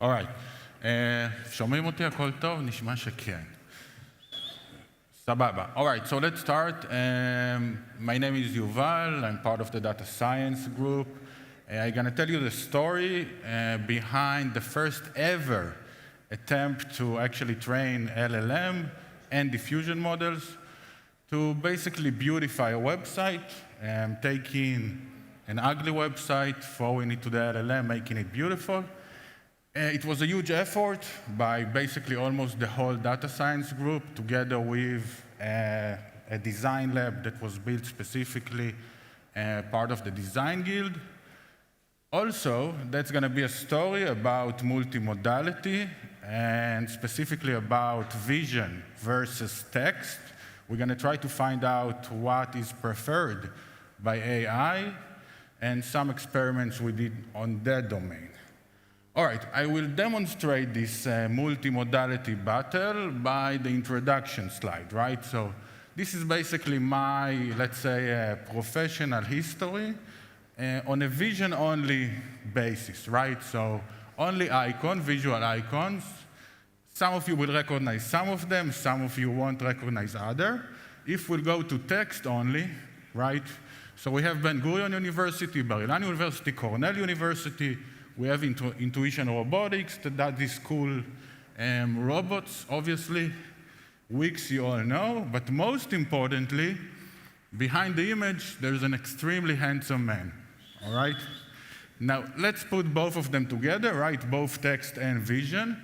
Alright. שומעים אותי? הכל טוב? נשמע שכן. סבבה. Alright, so let's start. My name is Yuval. I'm part of the data science group. I'm going to tell you the story behind the first ever attempt to actually train LLM and diffusion models to basically beautify a website, taking an ugly website, throwing it to the LLM, making it beautiful. It was a huge effort by basically almost the whole data science group, together with a design lab that was built specifically part of the design guild. Also, that's going to be a story about multimodality and specifically about vision versus text. We're going to try to find out what is preferred by AI and some experiments we did on that domain. All right, I will demonstrate this multimodality battle by the introduction slide, right? So this is basically my, let's say, professional history on a vision-only basis, right? So only visual icons. Some of you will recognize some of them, some of you won't recognize other. If we'll go to text only, right? So we have Ben Gurion University, Bar-Ilan University, Cornell University. We have Intuition Robotics, that is cool. Robots, obviously. Wix, you all know. But most importantly, behind the image, there's an extremely handsome man, all right? Now, let's put both of them together, right? Both text and vision.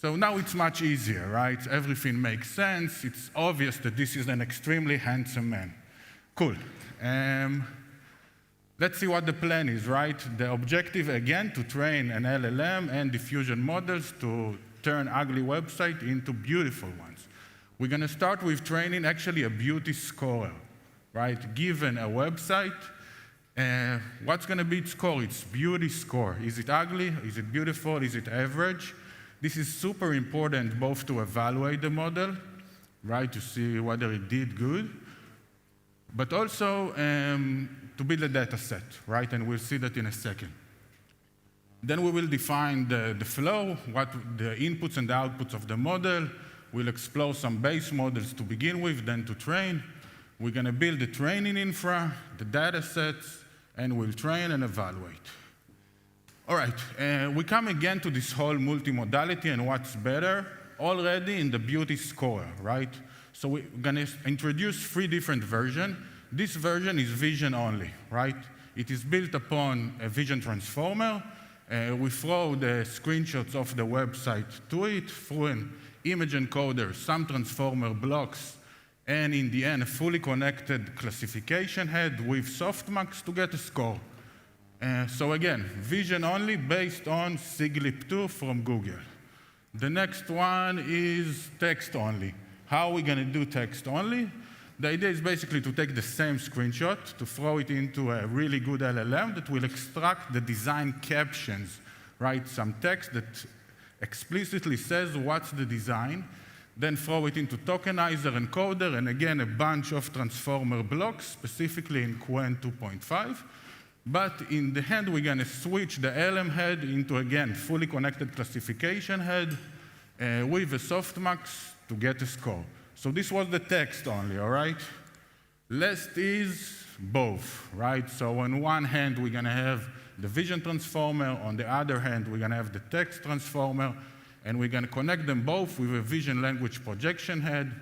So now it's much easier, right? Everything makes sense. It's obvious that this is an extremely handsome man. Cool. Let's see what the plan is, right? The objective, again, to train an LLM and diffusion models to turn ugly websites into beautiful ones. We're going to start with training actually a beauty scorer, right? Given a website, what's going to be its score? It's beauty score. Is it ugly? Is it beautiful? Is it average? This is super important both to evaluate the model, right, to see whether it did good, but also to build a data set, right? And we'll see that in a second. Then we will define the flow, what the inputs and the outputs of the model. We'll explore some base models to begin with, then to train. We're going to build the training infra, the data sets, and we'll train and evaluate. All right, we come again to this whole multimodality and what's better already in the beauty score, right? So we're going to introduce 3 different versions. This version is vision only, right? It is built upon a vision transformer. We throw the screenshots of the website to it through an image encoder, some transformer blocks, and in the end, a fully connected classification head with softmax to get a score. So again, vision only based on siglip2 from Google. The next one is text only. How are we going to do text only? The idea is basically to take the same screenshot, to throw it into a really good LLM that will extract the design captions, right? Some text that explicitly says what's the design, then throw it into tokenizer encoder, and again, a bunch of transformer blocks, specifically in Qwen 2.5. But in the end, we're going to switch the LM head into, again, fully connected classification head with a softmax to get a score. So this was the text only, all right? Last is both, right? So on one hand, we're going to have the vision transformer. On the other hand, we're going to have the text transformer. And we're going to connect them both with a vision language projection head.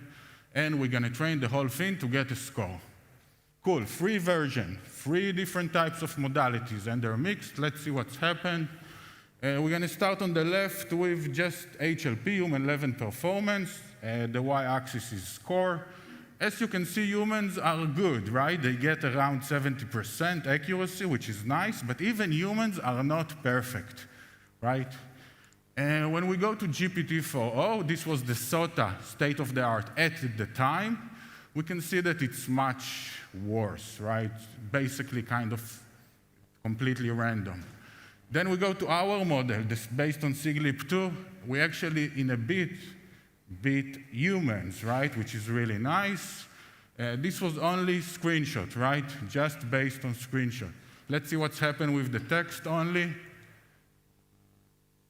And we're going to train the whole thing to get a score. Cool, 3 versions, 3 different types of modalities, and they're mixed. Let's see what's happened. We're going to start on the left with just HLP, human level performance. The y-axis is score. As you can see, humans are good, right? They get around 70% accuracy, which is nice, but even humans are not perfect, right? And when we go to GPT-4o, this was the SOTA state-of-the-art at the time, we can see that it's much worse, right? Basically kind of completely random. Then we go to our model, this based on siglip2. We actually, in a bit, beat humans, right? Which is really nice. This was only screenshot, right? Just based on screenshot. Let's see what's happened with the text only.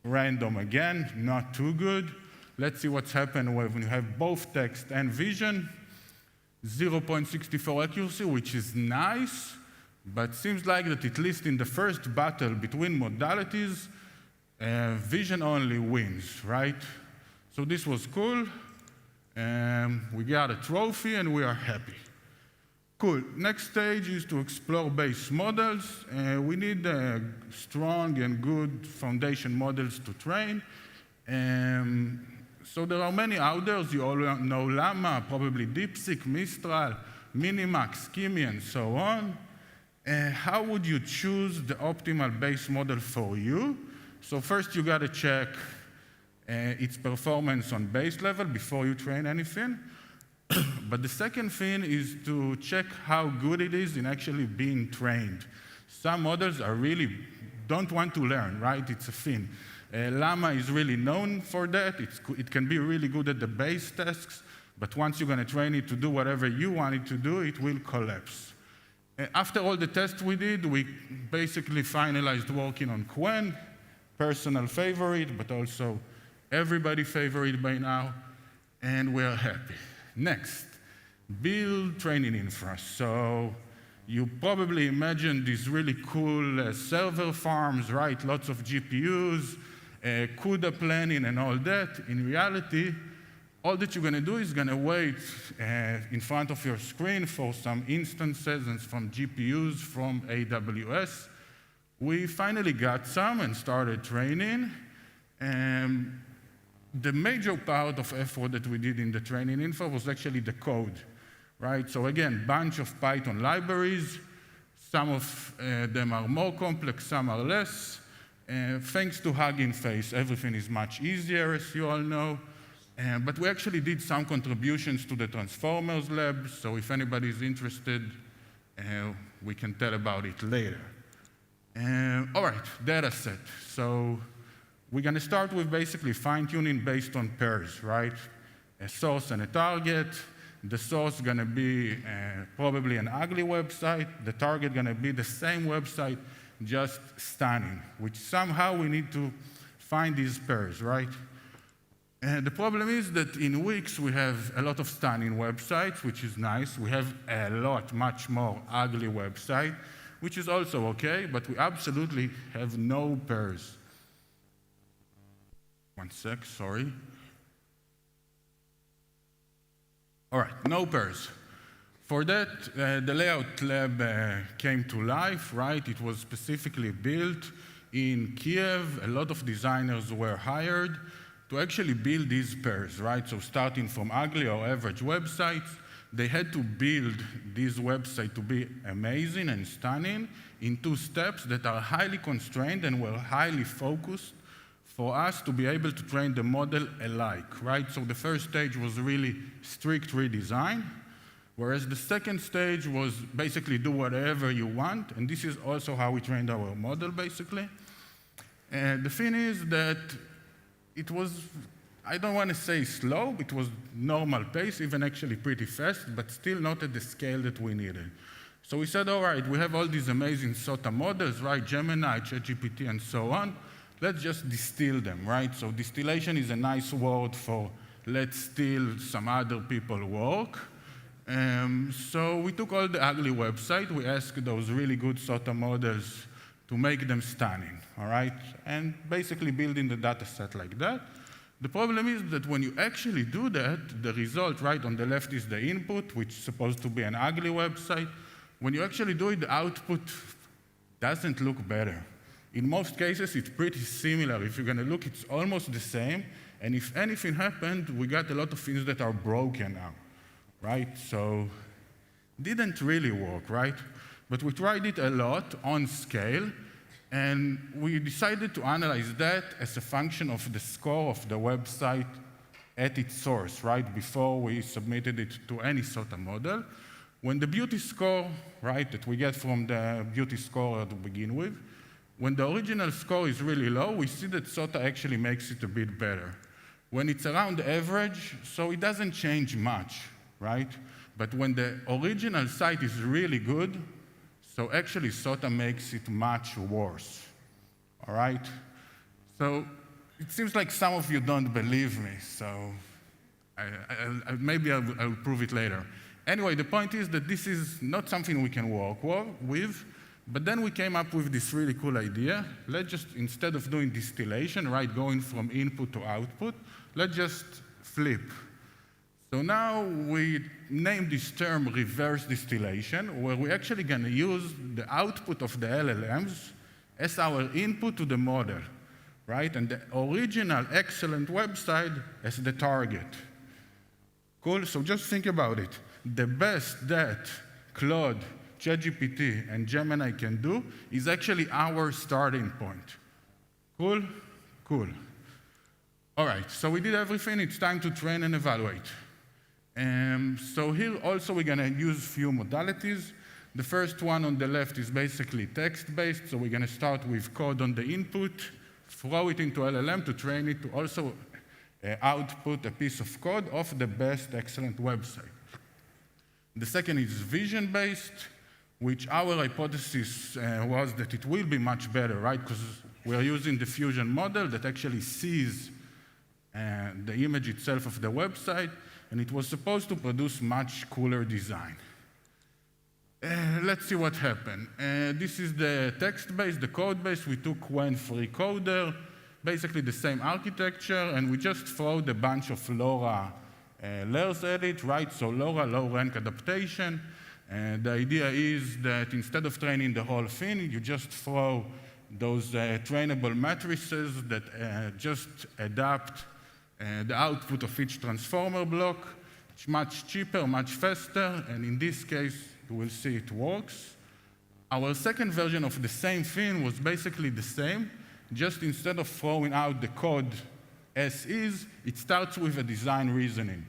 Random again, not too good. Let's see what's happened when you have both text and vision. 0.64 accuracy, which is nice, but seems like that at least in the first battle between modalities, vision only wins, right? So this was cool. We got a trophy and we are happy. Cool. Next stage is to explore base models. We need strong and good foundation models to train. So there are many out there. You all know Llama, probably DeepSeek, Mistral, Minimax, Kimi, and so on. How would you choose the optimal base model for you? So first you got to check its performance on base level before you train anything. But the second thing is to check how good it is in actually being trained. Some models are really don't want to learn, right? It's a thing. Llama is really known for that. It can be really good at the base tasks, but once you're going to train it to do whatever you want it to do, it will collapse. After all the tests we did, we basically finalized working on Qwen, personal favorite, but also everybody favorite by now, and we're happy. Next, build training infra. So you probably imagine these really cool server farms, right? Lots of GPUs, CUDA planning and all that. In reality, all that you're going to do is going to wait in front of your screen for some instances and from GPUs from AWS. We finally got some and started training. The major part of effort that we did in the training info was actually the code, right? So again, bunch of Python libraries. Some of them are more complex, some are less. Thanks to Hugging Face, everything is much easier, as you all know. But we actually did some contributions to the Transformers lab, so if anybody is interested, we can tell about it later. All right, dataset. So we're going to start with basically fine-tuning based on pairs, right? A source and a target. The source is going to be probably an ugly website. The target going to be the same website, just stunning, which somehow we need to find these pairs, right? And the problem is that in Wix, we have a lot of stunning websites, which is nice. We have a lot, much more ugly websites, which is also okay, but we absolutely have no pairs. One sec, sorry. All right, no pairs. For that, the layout lab came to life, right? It was specifically built in Kiev. A lot of designers were hired to actually build these pairs, right? So starting from ugly or average websites, they had to build this website to be amazing and stunning in 2 steps that are highly constrained and were highly focused for us to be able to train the model alike, right? So the first stage was really strict redesign, whereas the second stage was basically do whatever you want, and this is also how we trained our model, basically. And the thing is that it was, I don't want to say slow, it was normal pace, even actually pretty fast, but still not at the scale that we needed. So we said, all right, we have all these amazing SOTA models, right? Gemini, ChatGPT, and so on. Let's just distill them, right? So distillation is a nice word for let's steal some other people's work. So we took all the ugly websites, we asked those really good SOTA models to make them stunning, all right? And basically building the data set like that. The problem is that when you actually do that, the result right on the left is the input, which is supposed to be an ugly website. When you actually do it, the output doesn't look better. In most cases, it's pretty similar. If you're going to look, it's almost the same. And if anything happened, we got a lot of things that are broken now, right? So didn't really work, right? But we tried it a lot on scale, and we decided to analyze that as a function of the score of the website at its source, right, before we submitted it to any SOTA model. When the beauty score, right, that we get from the beauty score to begin with, when the original score is really low, we see that SOTA actually makes it a bit better. When it's around average, so it doesn't change much, right? But when the original site is really good, so actually SOTA makes it much worse, all right? So It seems like some of you don't believe me, so maybe I'll prove it later. Anyway, the point is that this is not something we can work with, but then we came up with this really cool idea. Let's just, instead of doing distillation, right, going from input to output, let's just flip. So now we named this term reverse distillation, where we're actually going to use the output of the LLMs as our input to the model, right? And the original excellent website as the target. Cool, so just think about it. The best that Claude, ChatGPT, and Gemini can do is actually our starting point. Cool? Cool. All right, so we did everything. It's time to train and evaluate. So here also we're going to use a few modalities. The first one on the left is basically text-based, so we're going to start with code on the input, throw it into LLM to train it to also output a piece of code of the best excellent website. The second is vision-based, which our hypothesis was that it will be much better, right? Because we're using the Diffusion model that actually sees the image itself of the website, and it was supposed to produce much cooler design. Let's see what happened. This is the text-based, the code-based. We took one free coder, basically the same architecture, and we just throwed a bunch of LoRa layers at it, right? So LoRa, low-rank adaptation. The idea is that instead of training the whole thing, you just throw those trainable matrices that just adapt the output of each transformer block. It's much cheaper, much faster, and in this case, you will see it works. Our second version of the same thing was basically the same, just instead of throwing out the code as is, it starts with a design reasoning.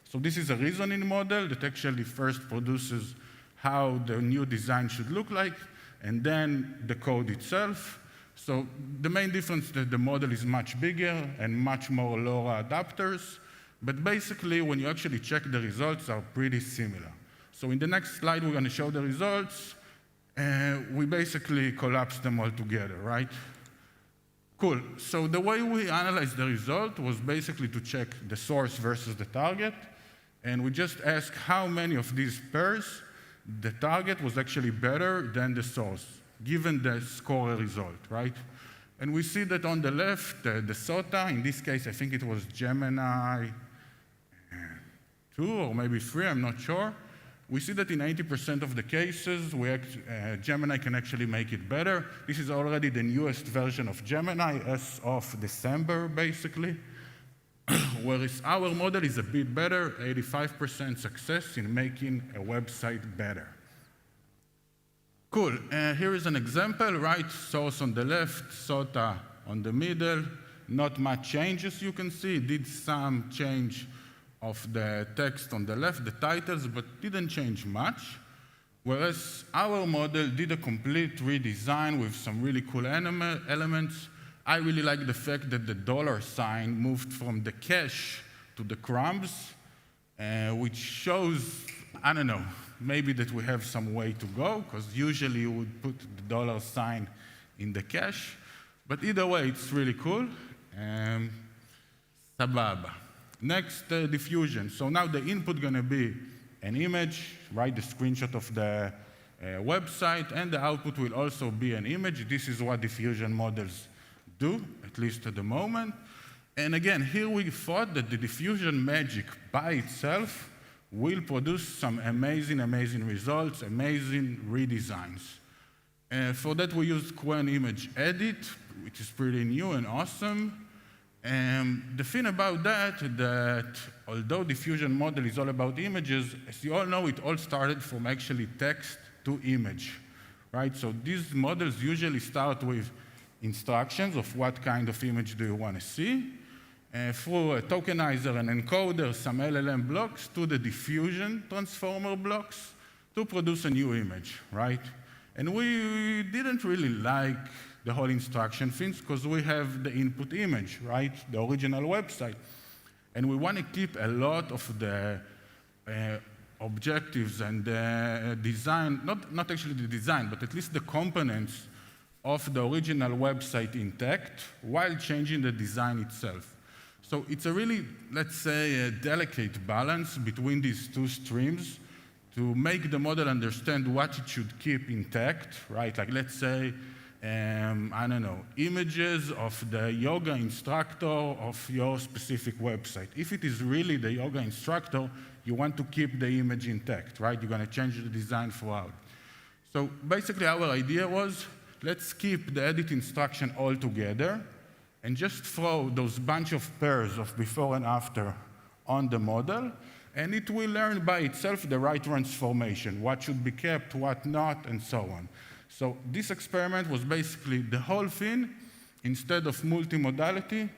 So this is a reasoning model that actually first produces how the new design should look like, and then the code itself. So the main difference is that the model is much bigger and much more LoRa adapters, but basically when you actually check the results are pretty similar. So in the next slide we're going to show the results, we basically collapse them all together, right? Cool, so the way we analyzed the result was basically to check the source versus the target, and we just asked how many of these pairs the target was actually better than the source, given the scorer result, right? And we see that on the left, the SOTA, in this case, I think it was Gemini 2 or maybe 3, I'm not sure. We see that in 80% of the cases, Gemini can actually make it better. This is already the newest version of Gemini as of December, basically. Whereas our model is a bit better, 85% success in making a website better. Cool, here is an example, right? Source on the left, SOTA on the middle. Not much changes, you can see. It did some change of the text on the left, the titles, but didn't change much. Whereas our model did a complete redesign with some really cool elements. I really like the fact that the dollar sign moved from the cash to the crumbs, which shows, I don't know, maybe that we have some way to go, because usually you would put the dollar sign in the cache. But either way, it's really cool. Sababa. Next, diffusion. So now the input going to be an image, right, the screenshot of the website, and the output will also be an image. This is what diffusion models do, at least at the moment. And again, here we thought that the diffusion magic by itself will produce some amazing, amazing results, amazing redesigns. For that, we used Qwen Image Edit, which is pretty new and awesome. The thing about that although diffusion model is all about images, as you all know, it all started from actually text to image, right? So these models usually start with instructions of what kind of image do you want to see, through a tokenizer and encoder, some LLM blocks, to the diffusion transformer blocks to produce a new image, right? And we didn't really like the whole instruction things because we have the input image, right? The original website. And we want to keep a lot of the objectives and the design, not actually the design, but at least the components of the original website intact while changing the design itself. So it's a really, let's say, a delicate balance between these two streams to make the model understand what it should keep intact, right? Like, let's say, I don't know, images of the yoga instructor of your specific website. If it is really the yoga instructor, you want to keep the image intact, right? You're going to change the design throughout. So basically, our idea was, let's keep the edit instruction all together and just throw those bunch of pairs of before and after on the model, and it will learn by itself the right transformation, what should be kept, what not, and so on. So this experiment was basically the whole thing, instead of multimodality,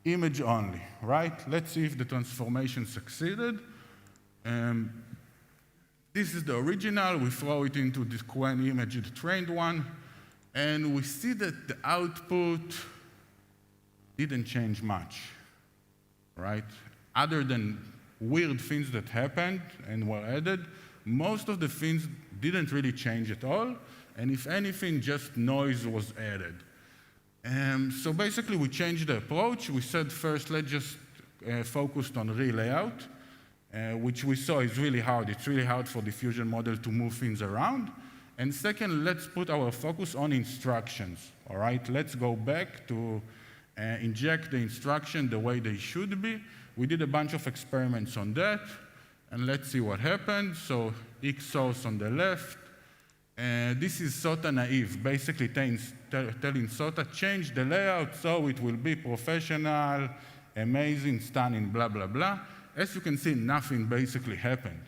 image only, right? Let's see if the transformation succeeded. This is the original. We throw it into this Qwen image, the trained one, and we see that the output didn't change much, right? Other than weird things that happened and were added, most of the things didn't really change at all, and if anything, just noise was added. So basically, we changed the approach. We said first, let's just focus on re-layout, which we saw is really hard. It's really hard for diffusion model to move things around. And second, let's put our focus on instructions, all right? Let's go back to inject the instruction the way they should be. We did a bunch of experiments on that, and let's see what happened. So X source on the left. This is SOTA naive, basically telling SOTA, change the layout so it will be professional, amazing, stunning, blah, blah, blah. As you can see, nothing basically happened,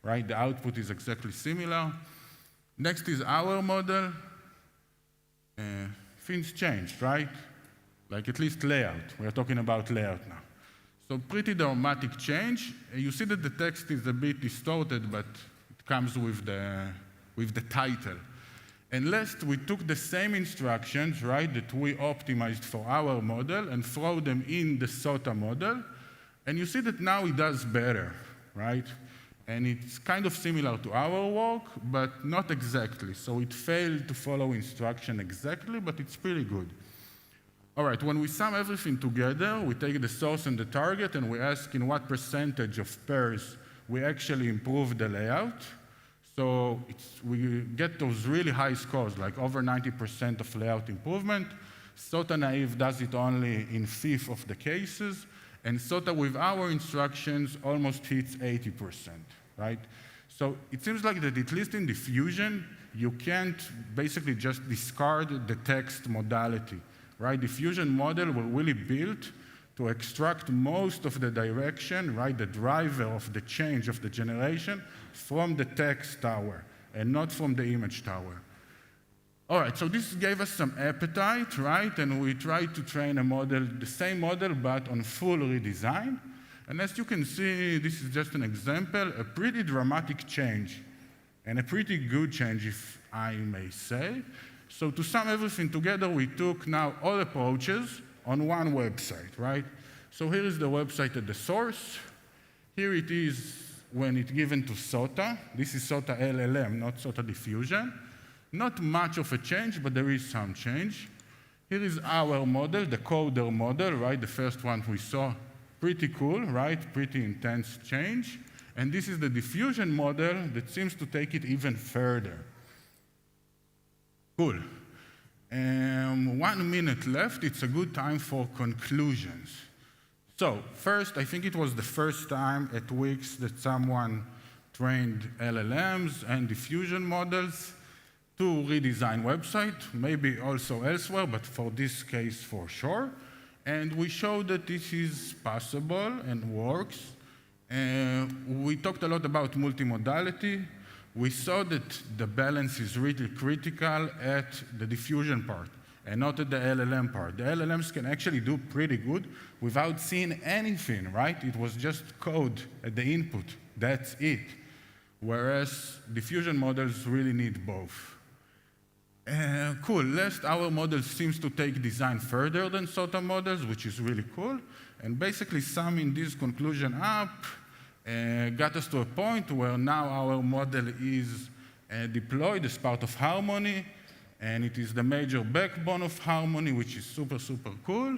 right? The output is exactly similar. Next is our model. Things changed, right? Like at least layout. We're talking about layout now. So pretty dramatic change. You see that the text is a bit distorted, but it comes with the title. And last, we took the same instructions, right, that we optimized for our model and throw them in the SOTA model. And you see that now it does better, right? And it's kind of similar to our work, but not exactly. So it failed to follow instruction exactly, but it's pretty good. All right, when we sum everything together, we take the source and the target, and we ask in what percentage of pairs we actually improve the layout. So we get those really high scores, like over 90% of layout improvement. SOTA naive does it only in 1/5 of the cases. And SOTA with our instructions almost hits 80%, right? So it seems like that at least in diffusion, you can't basically just discard the text modality, right? Diffusion model were really built to extract most of the direction, right, the driver of the change of the generation from the text tower and not from the image tower. All right, so this gave us some appetite, right? And we tried to train a model, the same model, but on full redesign. And as you can see, this is just an example, a pretty dramatic change, and a pretty good change, if I may say. So to sum everything together, we took now all approaches on one website, right? So here is the website at the source. Here it is when it's given to SOTA. This is SOTA LLM, not SOTA Diffusion. Not much of a change, but there is some change. Here is our model, the coder model, right? The first one we saw. Pretty cool, right? Pretty intense change. And this is the diffusion model that seems to take it even further. Cool. 1 minute left. It's a good time for conclusions. So first, I think it was the first time at Wix that someone trained LLMs and diffusion models to redesign website, maybe also elsewhere, but for this case for sure. And we showed that this is possible and works. We talked a lot about multimodality. We saw that the balance is really critical at the diffusion part and not at the LLM part. The LLMs can actually do pretty good without seeing anything, right? It was just code at the input. That's it. Whereas diffusion models really need both. Cool. Last, our model seems to take design further than SOTA models, which is really cool. And basically summing this conclusion up got us to a point where now our model is deployed as part of Harmony. and it is the major backbone of Harmony, which is super, super cool.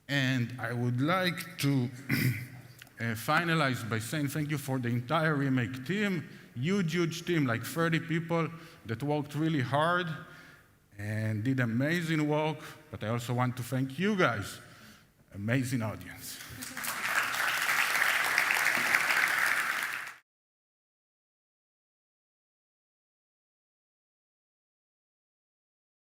And I would like to finalize by saying thank you for the entire remake team, huge team, like 30 people that worked really hard and did amazing work. But I also want to thank you guys, amazing audience.